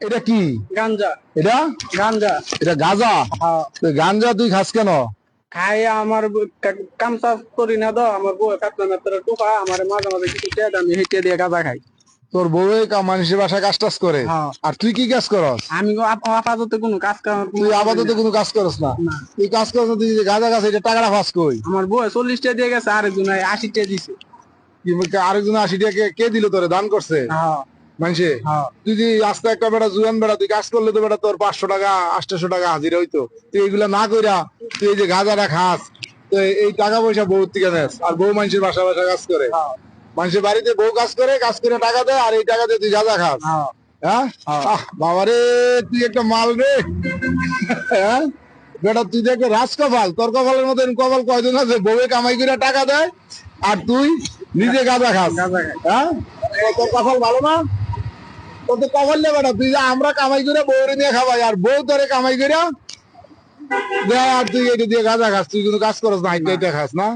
এটা কি? গাঞ্জা। এটা গাঞ্জা। এটা গাঁজা। হ্যাঁ। তো গাঞ্জা তুই খাস কেন? খাই আমার কাম কাজ করি না তো, আমার বউ কাটনা মেতরে টুকা আমার মাঝে মাঝে কিছু টেদ আমি হেঁটে দিয়ে গাঁজা খাই। তোর বউ মানুষের বাসায় কাজ টাজ করে, হ্যাঁ। আর তুই কি কাজ করস? আমি আপাতত কোনো কাজ কাম তুই আপাতত কোনো কাজ করস না? না। তুই কাজ করস না, তুই যে গাঁজা খাস, এটা টাকাটা ফাঁস কই? আমার বউ 40 দিয়ে গেছে, আরেকজন 80 দিছে। আরেকজন 80 টাকা কে দিল তোরে, দান করছে হ্যাঁ। মানুষে? হ্যাঁ। তুই যে আস্তে একটা বেটা জুয়ান বেটা, তুই কাজ করলে তো বেটা তোর 500 টাকা 800 টাকা হাজিরা হইতো। তুই এগুলা না কইরা তুই এই যে গাঁজাটা খাস, তো এই টাকা পয়সা বউ থেকে নেস, আর বউ মানুষের বাসা বাসা কাজ করে। হ্যাঁ। মানুষের বাড়িতে বউ কাজ করে টাকা দেয়, আর এই টাকা দিয়ে তুই গাঁজা খাস। হ্যাঁ। হ্যাঁ? বাবারে, তুই একটা মাল রে। হ্যাঁ বেটা, তুই তো একটা রাজকপাল। তোর কপালের মতো এরকম কপাল কয়জন আছে, বউয়ে কামাই করে টাকা দেয় আর তুই নিজে গাঁজা খাস? গাঁজা খাই। হ্যাঁ, তোর কপাল ভালো না? তোর তো কপাল নেই বেটা, তুই যে আমরা কামাই করে বউরে নিয়ে খাবাই, আর বউ তোরে কামাই করে দেয়, আর তুই এটা দিয়ে গাঁজা খাস। তুই কিন্তু কাজ করস না, এটা খাস না।